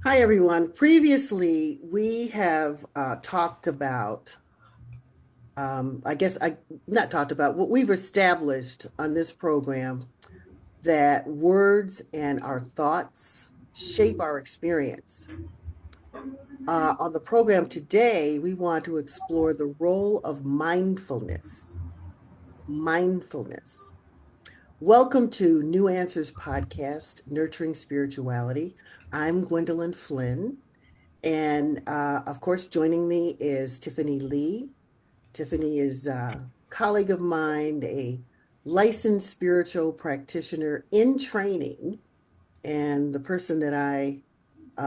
Hi, everyone. Previously, we have talked about, I guess I not talked about, what we've established on this program that words and our thoughts shape our experience. On the program today, we want to explore the role of mindfulness. Mindfulness. Welcome to New Answers Podcast, Nurturing Spirituality. I'm Gwendolyn Flynn. And of course, joining me is Tiffany Lee. Tiffany is a colleague of mine, a licensed spiritual practitioner in training, and the person that I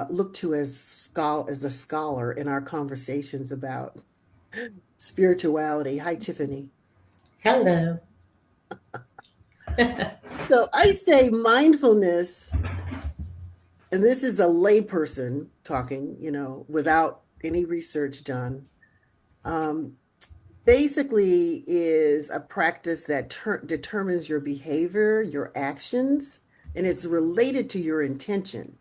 look to as the scholar in our conversations about spirituality. Hi, Tiffany. Hello. So I say mindfulness, and this is a layperson talking, without any research done. Um, Basically is a practice that determines your behavior, your actions, and it's related to your intention.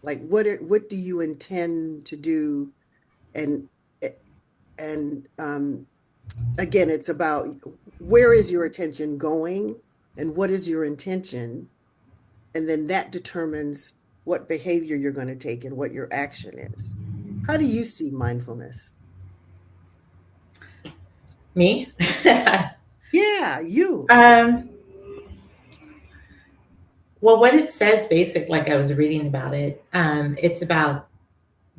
Like what do you intend to do? And and again, it's about where is your attention going and what is your intention, and then that determines what behavior you're going to take and what your action is. How do you see mindfulness? Me? Yeah, you. um, well, what it says, basic, like I was reading about it, it's about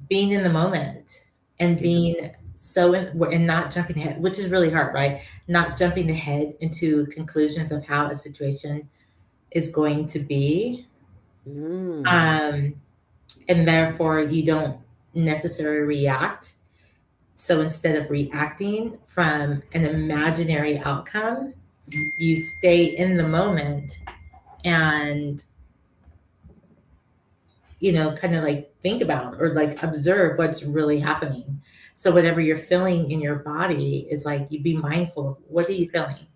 being in the moment and Yeah. being so in, and not jumping ahead, which is really hard, right? Not jumping ahead into conclusions of how a situation is going to be. Mm. Um, and therefore, you don't necessarily react. So instead of reacting from an imaginary outcome, you stay in the moment and kind of like think about or like observe what's really happening. So whatever you're feeling in your body is like you be mindful of what are you feeling,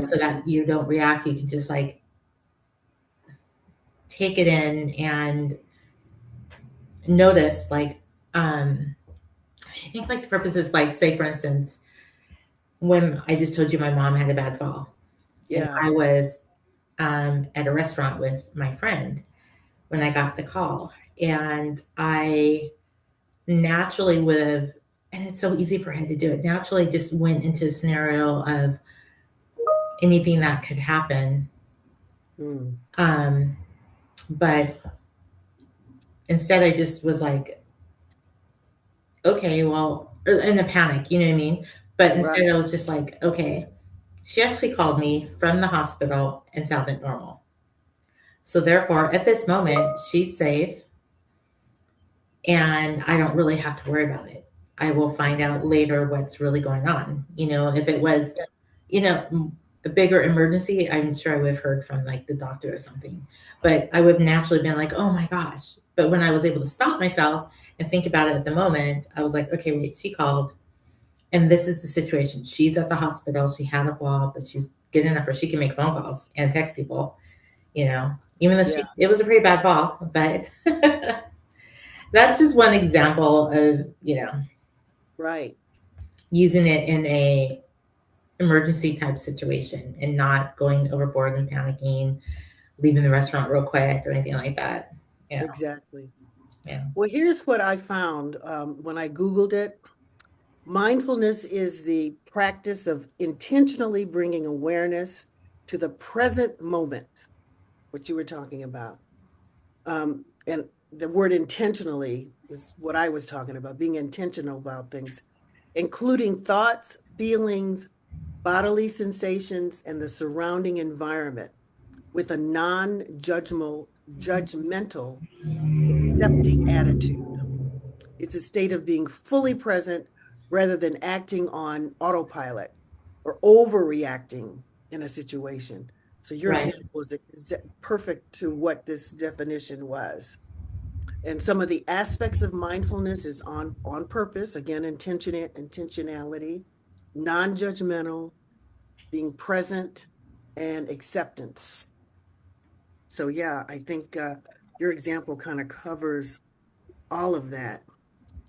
so that you don't react. You can just like take it in and notice like I think like the purpose is like, say for instance, when I just told you my mom had a bad fall and Yeah. I was at a restaurant with my friend when I got the call, and I naturally would have, and it's so easy for her to do it, naturally just went into a scenario of anything that could happen. Mm. Um, but instead, I just was like, okay, well, in a panic, you know what I mean? But instead, Right. I was just like, okay, she actually called me from the hospital and sounded normal. So, therefore, at this moment, she's safe and I don't really have to worry about it. I will find out later what's really going on. If it was, Yeah. a bigger emergency, I'm sure I would have heard from like the doctor or something. But I would have naturally been like, oh my gosh. But when I was able to stop myself and think about it at the moment, I was like, okay, wait, she called and this is the situation. She's at the hospital. She had a fall, but she's good enough where she can make phone calls and text people, even though Yeah. it was a pretty bad fall, but that's just one example of, Right. using it in a emergency type situation and not going overboard and panicking, leaving the restaurant real quick or anything like that. Yeah. Exactly. Yeah. Well, here's what I found when I Googled it. Mindfulness is the practice of intentionally bringing awareness to the present moment, what you were talking about. And the word intentionally is what I was talking about, being intentional about things, including thoughts, feelings, bodily sensations, and the surrounding environment with a non-judgmental, accepting attitude. It's a state of being fully present rather than acting on autopilot or overreacting in a situation. So your Right. example is perfect to what this definition was. And some of the aspects of mindfulness is on purpose, again, intentionality, non-judgmental, being present, and acceptance. So yeah, I think your example kind of covers all of that.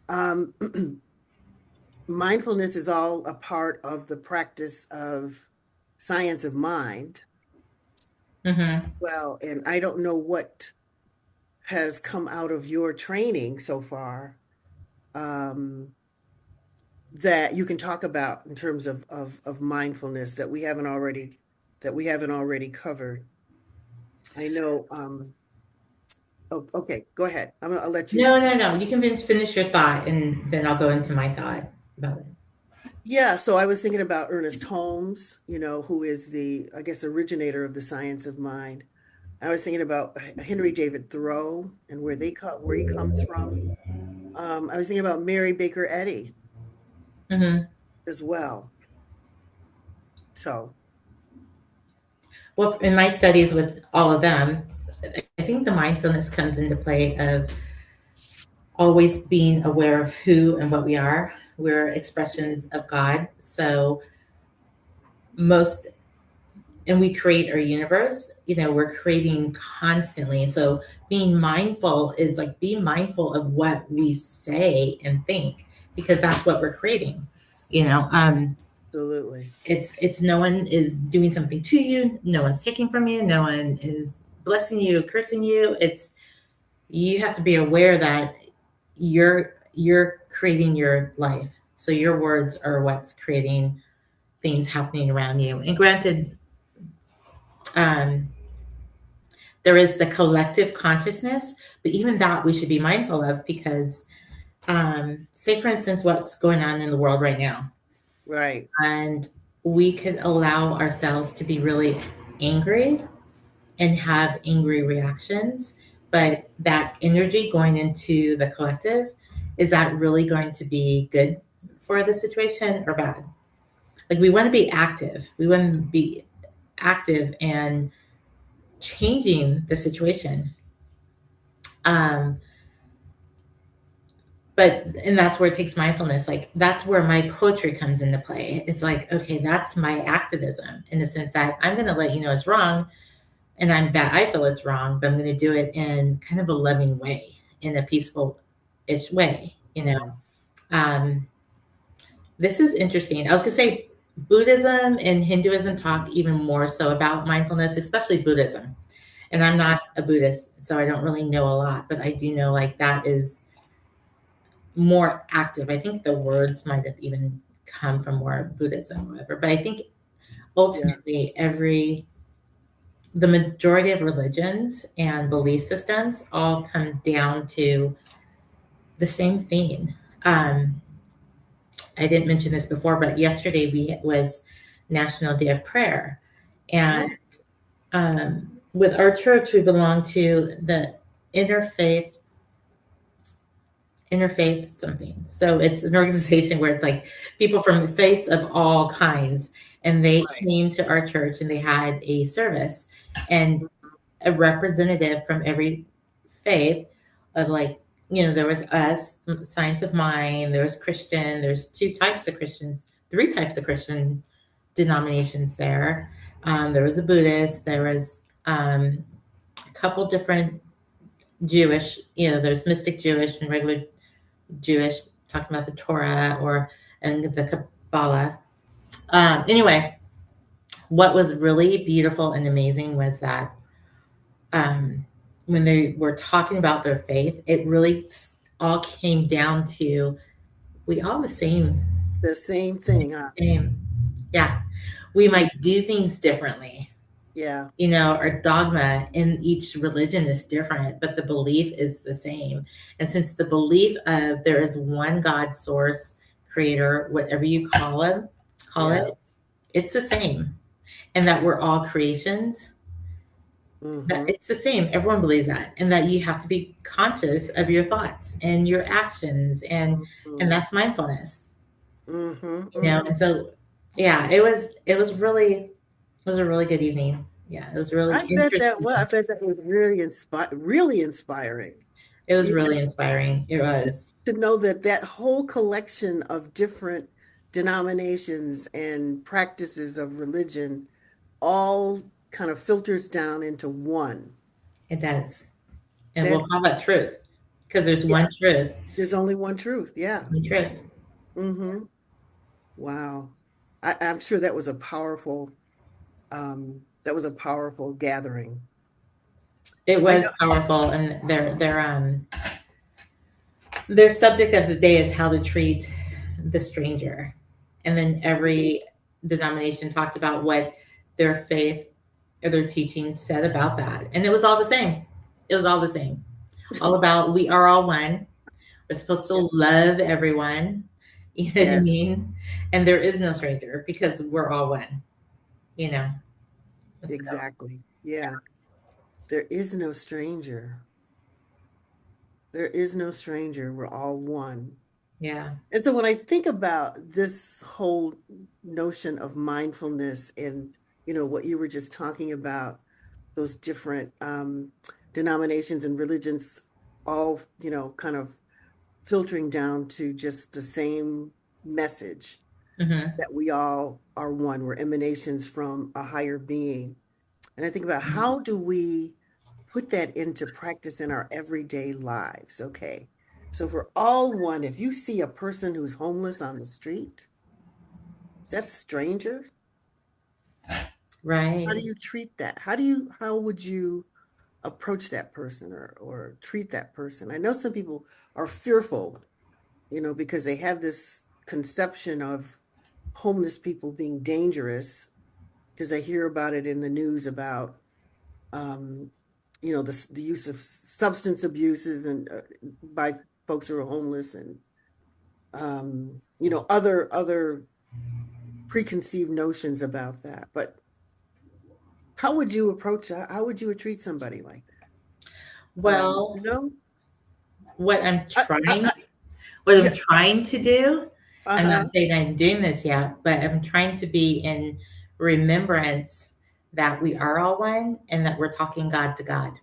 Um, Mindfulness is all a part of the practice of science of mind. Mm-hmm. Well, and I don't know what has come out of your training so far, um, that you can talk about in terms of mindfulness that we haven't already covered. I know, oh, okay, go ahead. I'll let you. No, no, no. You can finish your thought, and then I'll go into my thought about it. Yeah, so I was thinking about Ernest Holmes, who is the, I guess, originator of the science of mind. I was thinking about Henry David Thoreau and where he comes from. I was thinking about Mary Baker Eddy Mm-hmm. as well. So, Well, in my studies with all of them, I think the mindfulness comes into play of always being aware of who and what we are. We're expressions of God. So most, and we create our universe, we're creating constantly. So being mindful is like being mindful of what we say and think, because that's what we're creating. You know, um, absolutely. it's no one is doing something to you, no one's taking from you, no one is blessing you, cursing you. It's you have to be aware that you're creating your life. So your words are what's creating things happening around you. And granted, um, there is the collective consciousness, but even that we should be mindful of because, say, for instance, what's going on in the world right now. Right. And we could allow ourselves to be really angry and have angry reactions. But that energy going into the collective, is that really going to be good for the situation or bad? Like we want to be active. We want to be active and changing the situation. Um, but and that's where it takes mindfulness. Like that's where my poetry comes into play. It's like, okay, that's my activism in the sense that I'm going to let you know it's wrong, and I'm bad. I feel it's wrong, but I'm going to do it in kind of a loving way, in a peaceful-ish way. Mm. Um, this is interesting. I was going to say Buddhism and Hinduism talk even more so about mindfulness, especially Buddhism. And I'm not a Buddhist, so I don't really know a lot, but I do know like that is more active. I think the words might have even come from more Buddhism or whatever, but I think Yeah. ultimately the majority of religions and belief systems all come down to the same thing. Um, I didn't mention this before, but yesterday was National Day of Prayer, and Oh, with our church, we belong to the interfaith interfaith something. So it's an organization where it's like people from faiths of all kinds, and they right. came to our church and they had a service, and a representative from every faith of like, there was us, science of mind, there was Christian, there's two types of Christians, three types of Christian denominations there. There was a Buddhist, there was a couple different Jewish, there's mystic Jewish and regular Jewish, talking about the Torah or and the Kabbalah. Anyway, what was really beautiful and amazing was that um, when they were talking about their faith, it really all came down to we all the same, The same thing, huh? same. Yeah, we Mm. might do things differently. Yeah. Our dogma in each religion is different, but the belief is the same. And since the belief of there is one God, source, creator, whatever you call Yeah. it, it's the same. And that we're all creations, that Mm-hmm. it's the same. Everyone believes that. And that you have to be conscious of your thoughts and your actions, and Mm-hmm. that's mindfulness. Mm-hmm. Mm-hmm. And so yeah, it was a really good evening. Yeah, it was really interesting. I bet that was really inspiring. It was You really inspiring. It was. to know that that whole collection of different denominations and practices of religion all kind of filters down into one. It does. And we'll That's call that truth because there's yeah. one truth. There's only one truth. Yeah. One truth. Mm-hmm. Wow. I'm sure that was a powerful gathering. It I was know. powerful, and their subject of the day is how to treat the stranger, and then Mhm. every denomination talked about what their faith or their teaching said about that, and it was all the same. It was all the same. All about we are all one. We're supposed Yeah. to love everyone. You know what I Yes, mean? And there is no stranger because we're all one. You know. So exactly. Yeah. There is no stranger. There is no stranger. We're all one. yeah. And so when I think about this whole notion of mindfulness and, what you were just talking about, those different denominations and religions all, kind of filtering down to just the same message Hmm. that we all are one. We're emanations from a higher being. And I think about how do we put that into practice in our everyday lives? Okay. So if we're all one, if you see a person who's homeless on the street, is that a stranger? How do Right. you treat that? How would you approach that person or treat that person? I know some people are fearful, because they have this conception of homeless people being dangerous because they hear about it in the news about um, the use of substance abuses and by folks who are homeless and other preconceived notions about that. But how would you approach that? How would you treat somebody like that? Well, what I'm I, I, trying I, what I'm yeah, trying to do, I'm not uh-huh, saying I'm doing this yet, but I'm trying to be in remembrance that we are all one and that we're talking God to God.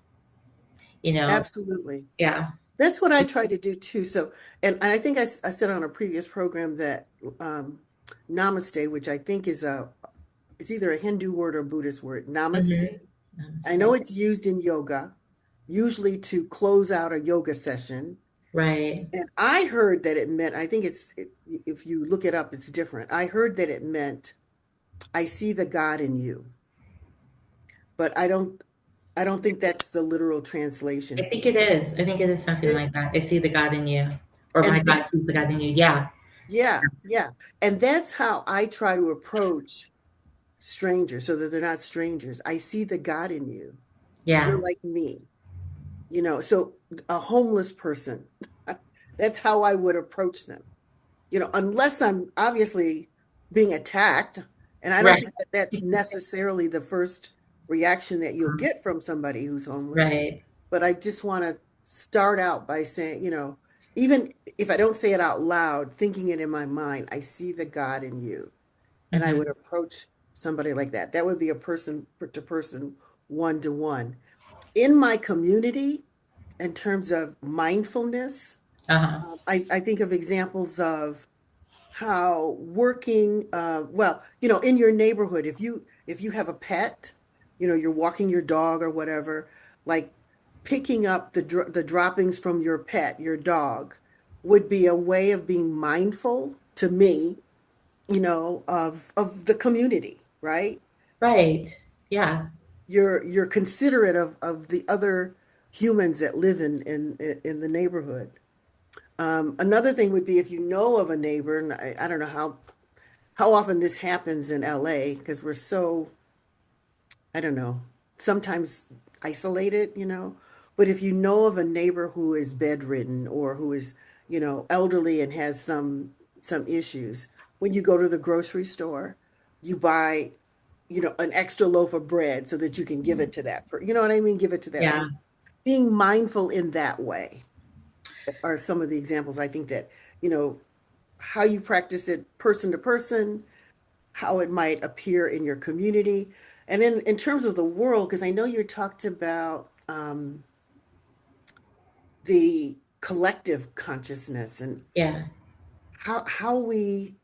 You know, absolutely. yeah. That's what I try to do too. So, and I think I said on a previous program that namaste, which I think it's either a Hindu word or Buddhist word, namaste. Hmm. I know it's used in yoga, usually to close out a yoga session. Right. And I heard that it meant, I think if you look it up, it's different. I heard that it meant, I see the God in you, but I don't think that's the literal translation I think for it is. I think it is something it. like that. I see the God in you, or my And God that, sees the God in you. Yeah. yeah, yeah. And that's how I try to approach strangers so that they're not strangers. I see the God in you. You're Yeah. like me, so a homeless person, that's how I would approach them. Unless I'm obviously being attacked. And I don't Right. think that that's necessarily the first reaction that you'll get from somebody who's homeless. Right. But I just want to start out by saying, even if I don't say it out loud, thinking it in my mind, I see the God in you. And I would Hmm. approach somebody like that. That would be a person to person, one to one. In my community, in terms of mindfulness, Uh-huh. I think of examples of how working well, in your neighborhood, if you have a pet, you're walking your dog or whatever, like picking up the droppings from your pet, your dog, would be a way of being mindful to me, of the community, right? Right. Yeah. You're considerate of the other humans that live in the neighborhood. Another thing would be if you know of a neighbor, and I don't know how often this happens in LA because we're so, I don't know, sometimes isolated, but if you know of a neighbor who is bedridden or who is, elderly and has some issues, when you go to the grocery store, you buy, an extra loaf of bread so that you can give it to you know what I mean? Give it to that Yeah. person. Being mindful in that way are some of the examples I think that, how you practice it person to person, how it might appear in your community. And in terms of the world, because I know you talked about the collective consciousness and Yeah. how we,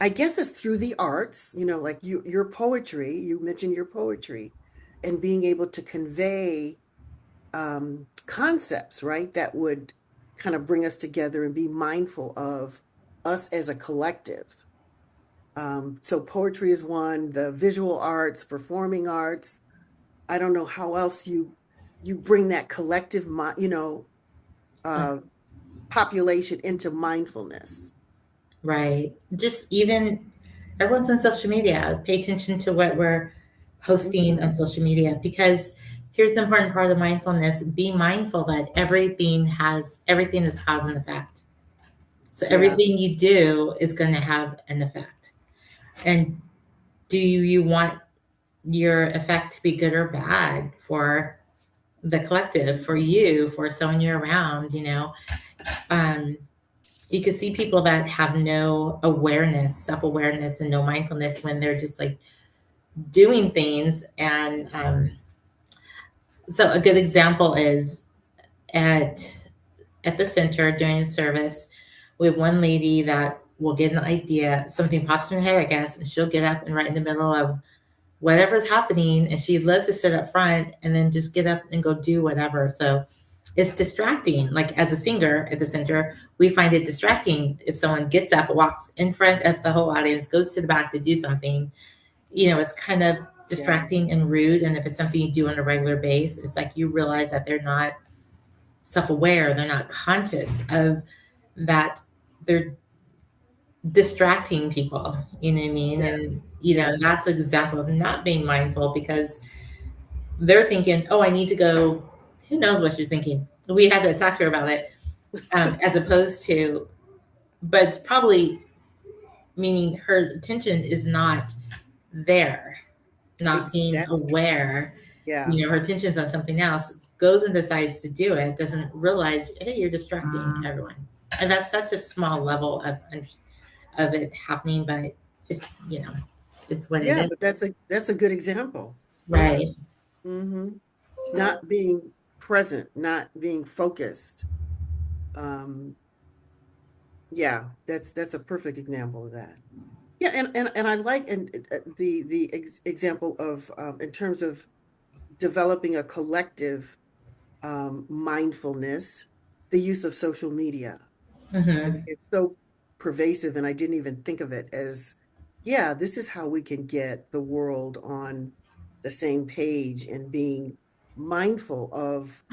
I guess it's through the arts, like your poetry, you mentioned your poetry and being able to convey concepts, right? That would kind of bring us together and be mindful of us as a collective. So poetry is one, the visual arts, performing arts. I don't know how else you bring that collective, uh, population into mindfulness. Right. Just even everyone's on social media. Pay attention to what we're posting on Mhm. social media because here's the important part of mindfulness. Be mindful that everything is cause and effect. So Yeah. everything you do is going to have an effect. And do you want your effect to be good or bad for the collective, for you, for someone you're around, you know? Um, you can see people that have no awareness, self-awareness and no mindfulness when they're just like doing things. And so a good example is at at the center during the service, we have one lady that will get an idea, something pops in her head, I guess, and she'll get up and right in the middle of whatever's happening, and she loves to sit up front and then just get up and go do whatever. So it's distracting. Like as a singer at the center, we find it distracting if someone gets up, walks in front of the whole audience, goes to the back to do something. You know, it's kind of Yeah. distracting and rude. And if it's something you do on a regular basis, it's like you realize that they're not self-aware, they're not conscious of that, they're distracting people, you know what I mean? And Yes. you know, Yes. that's an example of not being mindful because they're thinking, oh, I need to go, who knows what she's thinking. We had to talk to her about it, as opposed to, but it's probably meaning her attention is not there, not being That's true. aware. Yeah. You know, her attention's on something else, goes and decides to do it, doesn't realize, hey, you're distracting everyone. And that's such a small level of it happening, but it's, you know, it's what it Yeah, is. but that's a good example. Yeah. Right. Hmm. Not being present, not being focused. Um, yeah, that's a perfect example of that. Yeah, and I like the example of in terms of developing a collective mindfulness, the use of social media. I mean, Hmm. it's so pervasive, and I didn't even think of it as, yeah, this is how we can get the world on the same page and being mindful of,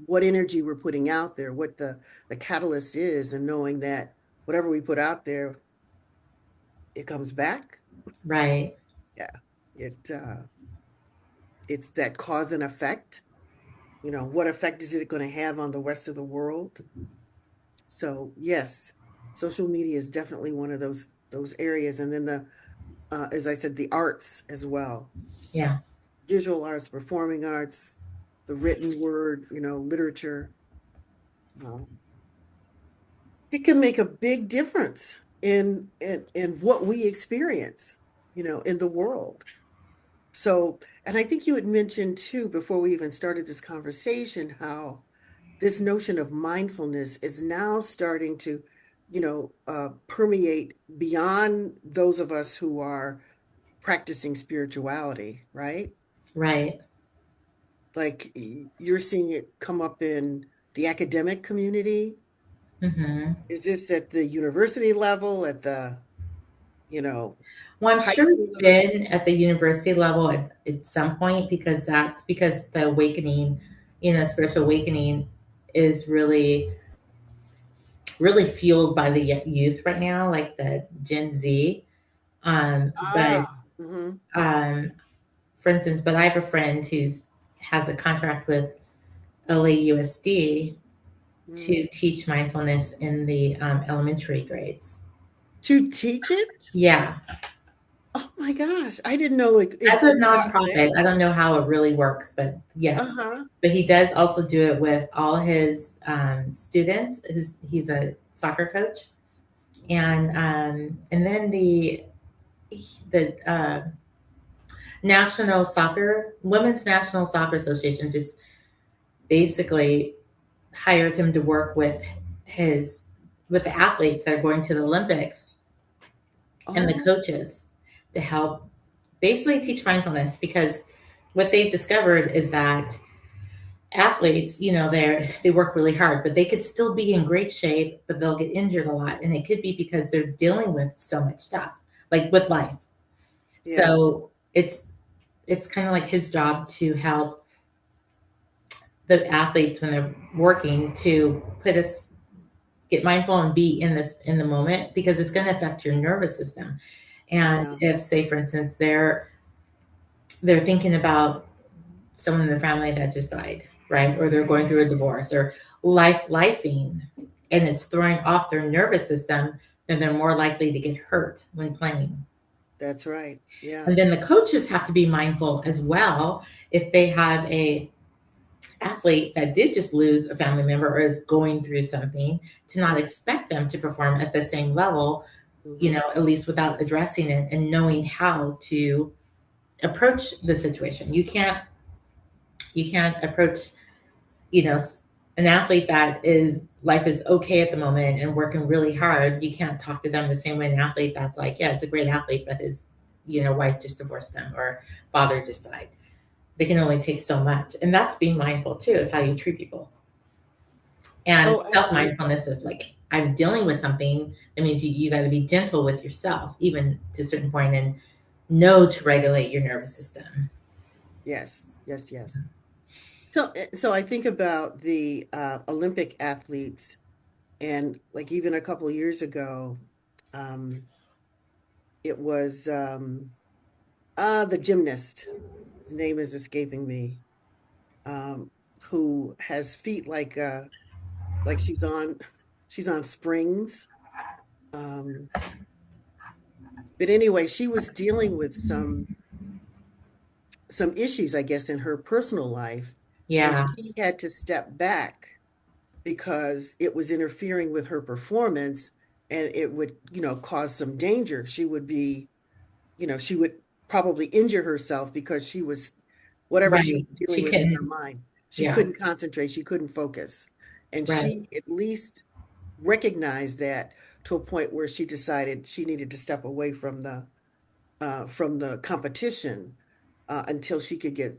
what energy we're putting out there, what the catalyst is, and knowing that whatever we put out there, it comes back. Right. Yeah, it's that cause and effect. What effect is it going to have on the rest of the world? So yes, social media is definitely one of those areas. And then as I said, the arts as well, Yeah. visual arts, performing arts, the written word, literature. Um, it can make a big difference in what we experience, in the world. So, and I think you had mentioned too, before we even started this conversation, how this notion of mindfulness is now starting to, permeate beyond those of us who are practicing spirituality, right? Right. Like you're seeing it come up in the academic community. Hmm. Is this at the university level, at the, you know, Well, I'm high sure school it's level? been at the university level at some point because that's because the awakening, you know, spiritual awakening is really fueled by the youth right now, like the Gen Z. But Ah, mm-hmm, um, for instance, but I have a friend who's has a contract with LAUSD mm. to teach mindfulness in the elementary grades. To teach it? Yeah, Oh my gosh, I didn't know as a it got nonprofit, that. I don't know how it really works, but yes. Uh-huh. But he does also do it with all his students. He's a soccer coach, and then the National Soccer Women's National Soccer Association just basically hired him to work his with the athletes that are going to the Olympics and the Oh, coaches to help basically teach mindfulness because what they've discovered is that athletes, they work really hard, but they could still be in great shape, but they'll get injured a lot, and it could be because they're dealing with so much stuff, like with life. Yeah. So it's kind of like his job to help the athletes when they're working to put us get mindful and be in the moment, because it's going to affect your nervous system. And Yeah. if, say, for instance, they're thinking about someone in the family that just died, right? Or they're going through a divorce or lifing, and it's throwing off their nervous system, then they're more likely to get hurt when playing. That's right. Yeah. And then the coaches have to be mindful as well if they have a athlete that did just lose a family member or is going through something, to not expect them to perform at the same level, Mm-hmm. at least without addressing it and knowing how to approach the situation. You can't approach, you know, an athlete that is life is okay at the moment and working really hard. You can't talk to them the same way an athlete that's like, yeah, it's a great athlete, but his, wife just divorced him or father just died. They can only take so much. And that's being mindful too of how you treat people. And Oh, self absolutely. mindfulness of like, I'm dealing with something. That means you got to be gentle with yourself, even to a certain point, and know to regulate your nervous system. Yes. Yes. Yes. So I think about the Olympic athletes, and like even a couple of years ago, um, it was the gymnast. His name is escaping me. Um, who has feet like she's on springs. Um, but anyway, she was dealing with some issues, I guess, in her personal life, and Yeah, she had to step back because it was interfering with her performance, and it would, cause some danger. She would probably injure herself because whatever she right. was dealing She with in her couldn't. mind. She Yeah, couldn't concentrate, she couldn't focus. And right. she at least recognized that to a point where she decided she needed to step away from the competition until she could get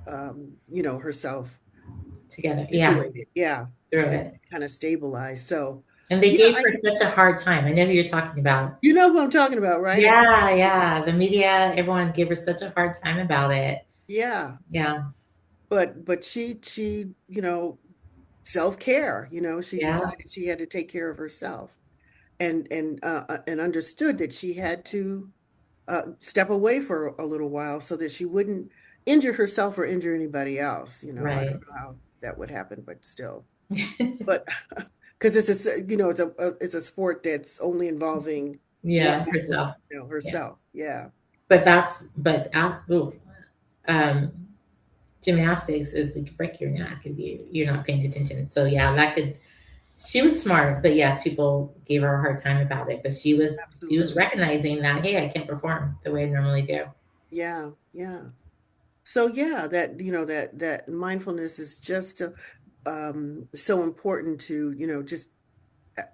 herself Together. Yeah, situated. Yeah. through And it. kind of stabilized. So And they yeah, gave her such a hard time. I know who you're talking about. you know who I'm talking about, right? I can't Yeah, think of yeah. The media, everyone gave her such a hard time about it. yeah. Yeah, But she, self-care, she yeah, decided she had to take care of herself and understood that she had to step away for a little while so that she wouldn't injure herself or injure anybody else. I right. don't know how that would happen, but still. But because it's a sport that's only involving one Yeah, athlete, herself. Yeah. herself. Yeah, But um, gymnastics is like break your neck if you're not paying attention. So yeah, that could. She was smart, but yes, people gave her a hard time about it. But she was absolutely. recognizing that, hey, I can't perform the way I normally do. Yeah, yeah. So yeah, that mindfulness is just so important to, just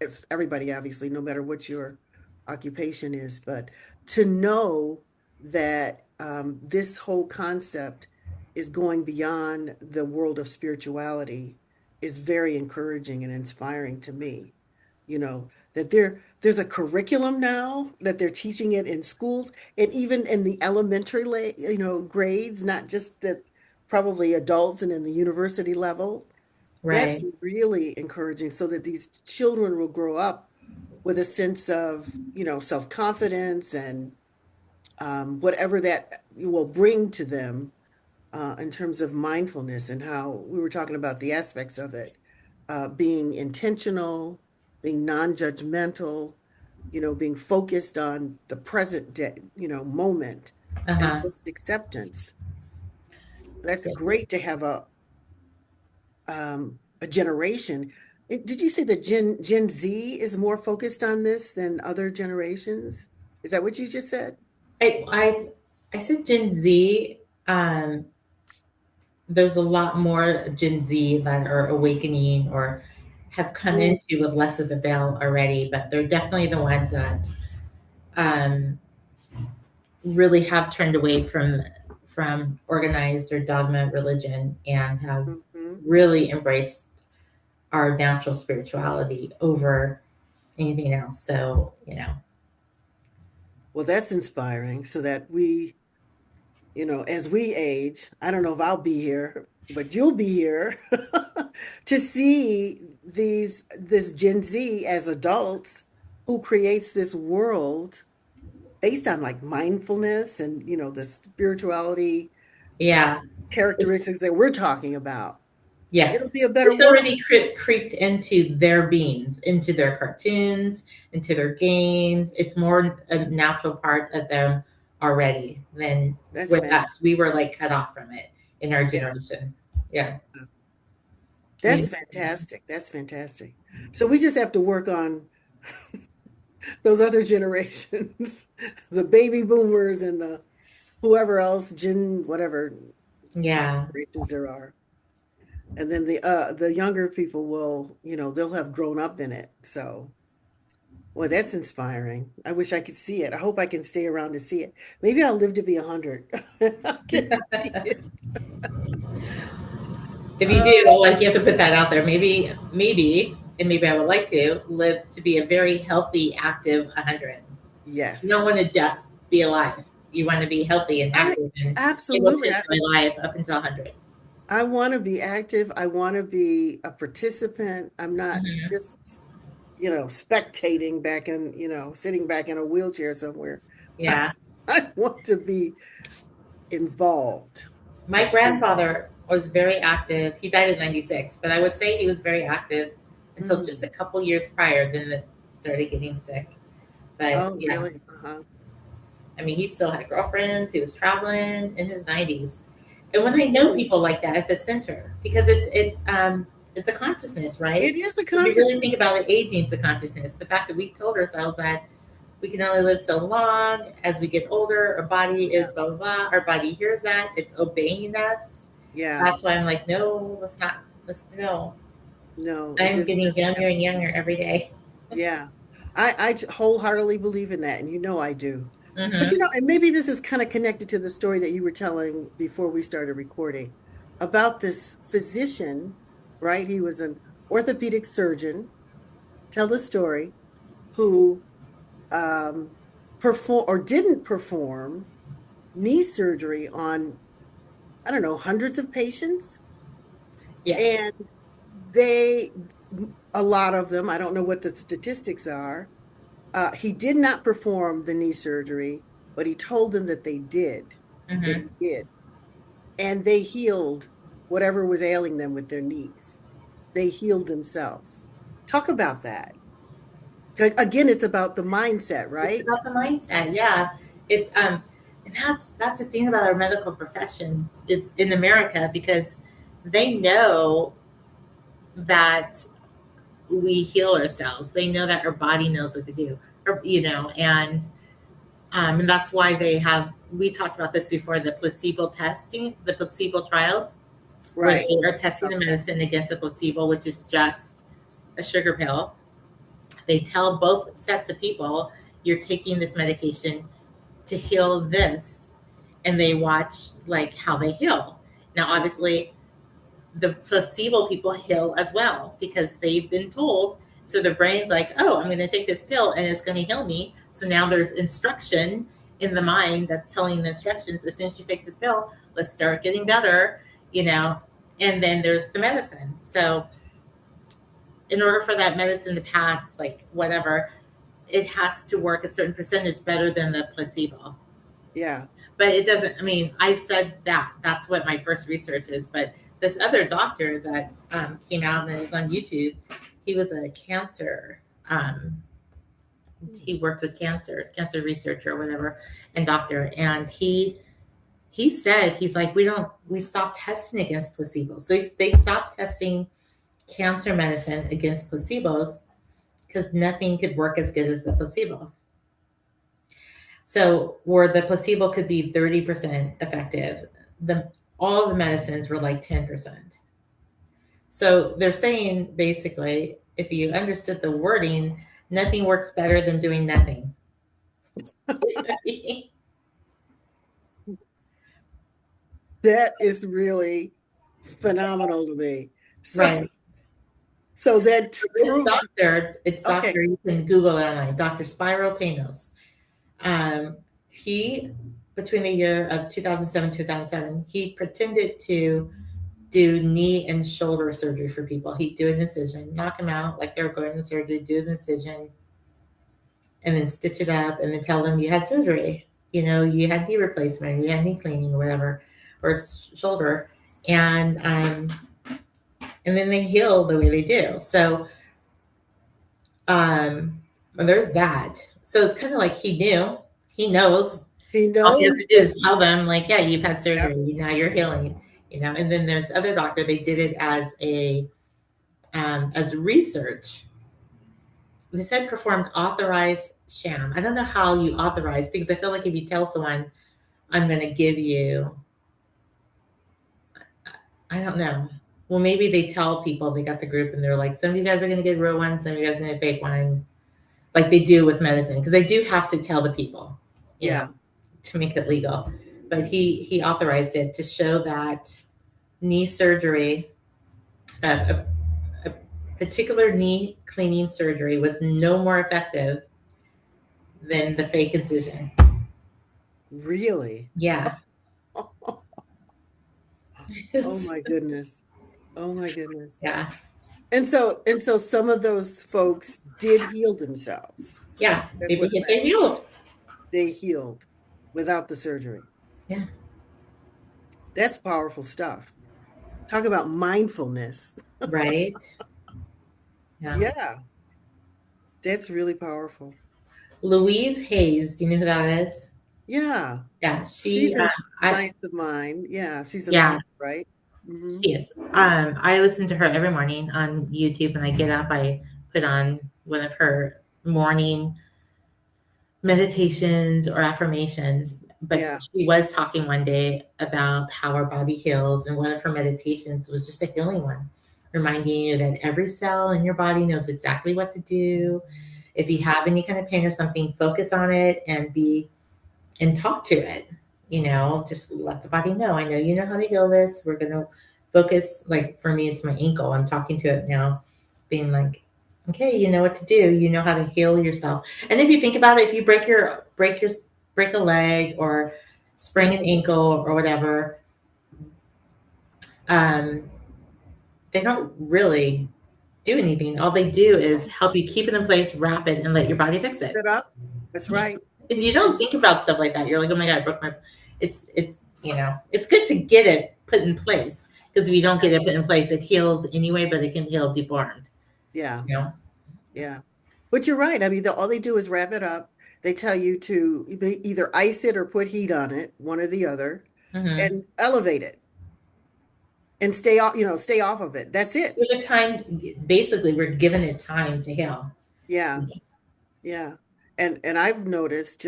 it's everybody, obviously, no matter what your occupation is, but to know that this whole concept is going beyond the world of spirituality is very encouraging and inspiring to me. That there's a curriculum now that they're teaching it in schools and even in the elementary grades, not just that probably adults and in the university level. That's Right. really encouraging so that these children will grow up with a sense of, self-confidence and whatever that will bring to them in terms of mindfulness and how we were talking about the aspects of it, being intentional, being non-judgmental, being focused on the present day, moment Uh and huh. just acceptance. That's Yeah. great to have a generation. Did you say that Gen Z is more focused on this than other generations? Is that what you just said? I I I said Gen Z. Um, there's a lot more Gen Z that are awakening or have come Mm, into with less of the veil already, but they're definitely the ones that um, really have turned away from organized or dogma religion and have Hmm. really embraced our natural spirituality over anything else. So, Well, that's inspiring so that as we age, I don't know if I'll be here, but you'll be here to see this Gen Z as adults who creates this world based on like mindfulness and, the spirituality uh, yeah, it's characteristics that we're talking about. yeah, It'll be a better it's world. already creeped into their beings, into their cartoons, into their games. It's more a natural part of them already than That's with us. We fantastic. were like cut off from it in our Yeah, generation. Yeah, that's we fantastic. That's fantastic. So we just have to work on those other generations, the baby boomers and the whoever else, Gen, whatever yeah. generations there are. And then the younger people will, they'll have grown up in it. So, boy, that's inspiring. I wish I could see it. I hope I can stay around to see it. Maybe I'll live to be 100. I can see it. If you do, Oh, like you have to put that out there. And maybe I would like to live to be a very healthy, active 100. You don't yes. want to just be alive. You want to be healthy and I active and able to absolutely. enjoy life up until 100. I want to be active. I want to be a participant. I'm not Hmm. just, spectating back in, sitting back in a wheelchair somewhere. Yeah. I want to be involved. My So, grandfather was very active. He died at 96, but I would say he was very active until just a mm. couple years prior, then started getting sick. But Oh, yeah, really? Uh-huh. I mean, he still had girlfriends. He was traveling in his 90s. And when I know Really? people like that at the center, because it's a consciousness, It right? is a If you really think consciousness. about it, aging is a consciousness. The fact that we told ourselves that we can only live so long as we get older, our body Yeah. is blah blah blah. Our body hears that, it's obeying us. Yeah. That's why I'm like, no, let's not. Let's no. No, it I'm just getting doesn't younger have and to. younger every day. Yeah. I wholeheartedly believe in that, and I do. But Mm-hmm. and maybe this is kind of connected to the story that you were telling before we started recording about this physician, right? He was an orthopedic surgeon. Tell the story, who perform or didn't perform knee surgery on, I don't know, hundreds of patients. Yes. And they, a lot of them, I don't know what the statistics are. He did not perform the knee surgery, but he told them that that Mm-hmm. he did. And they healed whatever was ailing them with their knees. They healed themselves. Talk about that. Again, it's about the mindset, It's right? about the mindset. Yeah. It's and that's the thing about our medical profession. It's in America because they know that we heal ourselves. They know that our body knows what to do. Or, and that's why we talked about this before, the placebo testing, the placebo trials, where Right. they are testing the medicine against a placebo, which is just a sugar pill. They tell both sets of people, you're taking this medication to heal this, and they watch like how they heal. Now, Mhm. obviously, the placebo people heal as well because they've been told. So the brain's like, oh, I'm going to take this pill and it's going to heal me. So now there's instruction in the mind that's telling the instructions, as soon as she takes this pill, let's start getting better, you know. And then there's the medicine. So in order for that medicine to pass, like whatever, it has to work a certain percentage better than the placebo. Yeah. But it doesn't, I mean, I said that that's what my first research is, but this other doctor that came out and is on YouTube, he was a cancer he worked with cancer researcher or whatever, and doctor, and he said, he's like, we stopped testing against placebos. So they stopped testing cancer medicine against placebos because nothing could work as good as the placebo. So where the placebo could be 30% effective, the all the medicines were like 10%. So they're saying basically, if you understood the wording, nothing works better than doing nothing. That is really phenomenal to me. So, Right. so that This proved, doctor, it's okay, doctor, you can Google it online, Dr. Spyro Panos. Um, he, between the year of 2007, 2007, he pretended to do knee and shoulder surgery for people. He'd do an incision, knock them out like they were going to surgery, do an incision, and then stitch it up and then tell them you had surgery. You know, you had knee replacement, you had knee cleaning or whatever, or shoulder. And then they heal the way they do. So well, there's that. So it's kind of like he knows. he All he has knows to do that, is tell them, like, yeah, you've had yep, surgery, now you're healing, you know. And then there's other doctor. They did it as research. They said performed authorized sham. I don't know how you authorize because I feel like if you tell someone I'm going to give you, I don't know. Well, maybe they tell people they got the group and they're like, some of you guys are going to get real one, some of you guys are going to get fake one, like they do with medicine, because they do have to tell the people, you know, yeah, to make it legal. But he authorized it to show that knee surgery, a particular knee cleaning surgery, was no more effective than the fake incision. really. Yeah. Oh my goodness. Oh my goodness. Yeah. And so some of those folks did heal themselves. Yeah. That's Maybe what get they healed. they healed without the surgery. Yeah. That's powerful stuff. Talk about mindfulness. Right. Yeah. Yeah, that's really powerful. Louise Hayes. Do you know who that is? Yeah, Yeah. she's in I, Science of Mind. Yeah, she's an yeah, author, right? Hmm. she is. I listen to her every morning on YouTube, and I get up, I put on one of her morning meditations or affirmations. But Yeah, she was talking one day about how our body heals, and one of her meditations was just a healing one, reminding you that every cell in your body knows exactly what to do. If you have any kind of pain or something, focus on it and talk to it. You know, just let the body know. I know you know how to heal this. We're gonna focus. Like for me, it's my ankle. I'm talking to it now, being like, okay, you know what to do. You know how to heal yourself. And if you think about it, if you break a leg or sprain an ankle or whatever, um, they don't really do anything. All they do is help you keep it in place, wrap it, and let your body fix it. set up. That's right. And you don't think about stuff like that. You're like, oh my god, I broke my. It's you know, it's good to get it put in place, because if you don't get it put in place, it heals anyway, but it can heal deformed. Yeah, You know. yeah. But you're right. I mean, all they do is wrap it up. They tell you to either ice it or put heat on it, one or the other, Mm-hmm. and elevate it and stay off of it. That's it. Give it time. Basically, we're giving it time to heal. Yeah, yeah. And I've noticed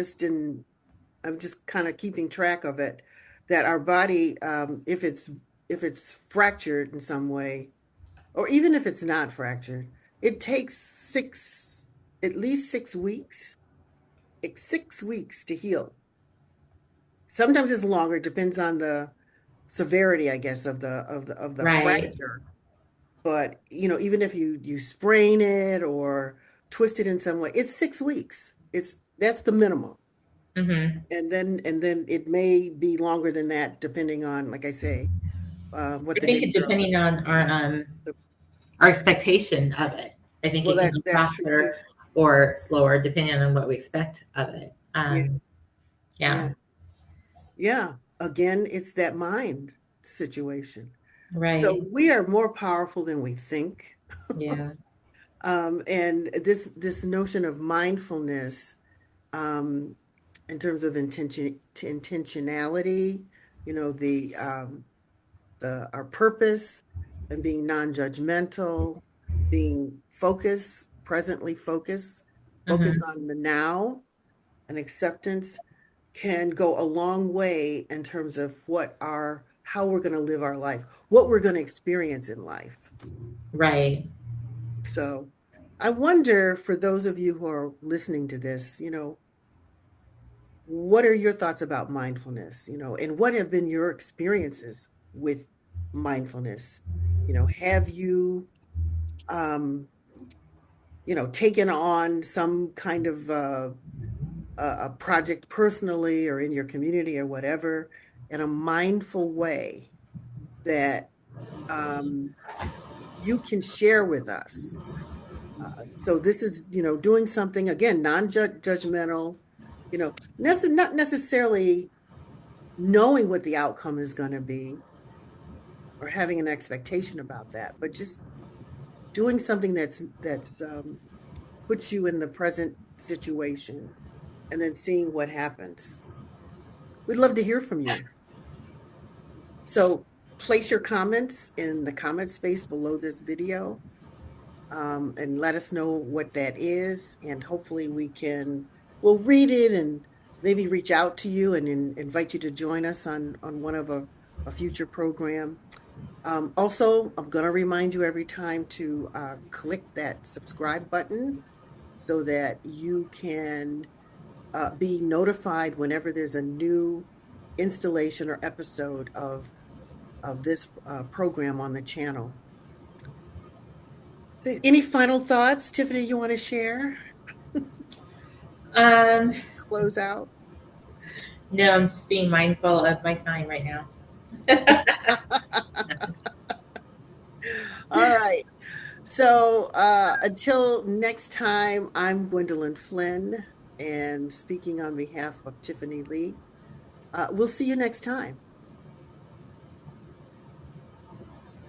I'm just kind of keeping track of it, that our body, if it's fractured in some way, or even if it's not fractured, it takes at least 6 weeks, 6 weeks to heal. Sometimes it's longer, depends on the severity, I guess, of the Right. fracture. But even if you sprain it or twist it in some way, it's 6 weeks. That's the minimum. Mm-hmm. And then it may be longer than that, depending on, like I say, what I the think it nature of depending on the, our expectation of it. I think well, it can that go that's true too. faster or slower depending on what we expect of it. Yeah, Yeah. yeah, yeah. Again, it's that mind situation. So Right. we are more powerful than we think. Yeah. And this notion of mindfulness, um, in terms of intentionality, the our purpose, and being non-judgmental, being focused, presently focused, focused Mm-hmm. on the now, and acceptance can go a long way in terms of how we're going to live our life, what we're going to experience in life. Right. So I wonder, for those of you who are listening to this, what are your thoughts about mindfulness? And what have been your experiences with mindfulness? Have you, um, taken on some kind of a project personally or in your community or whatever in a mindful way that um, you can share with us? So this is, doing something again, non-judgmental, not necessarily knowing what the outcome is going to be or having an expectation about that, but just doing something that's puts you in the present situation and then seeing what happens. We'd love to hear from you. So place your comments in the comment space below this video, and let us know what that is. And hopefully we'll read it and maybe reach out to you and invite you to join us on one of a future program. Also, I'm going to remind you every time to click that subscribe button so that you can be notified whenever there's a new installation or episode of this program on the channel. Any final thoughts, Tiffany, you want to share? Um, Close out. no, I'm just being mindful of my time right now. All right. So until next time, I'm Gwendolyn Flynn, and speaking on behalf of Tiffany Lee. We'll see you next time.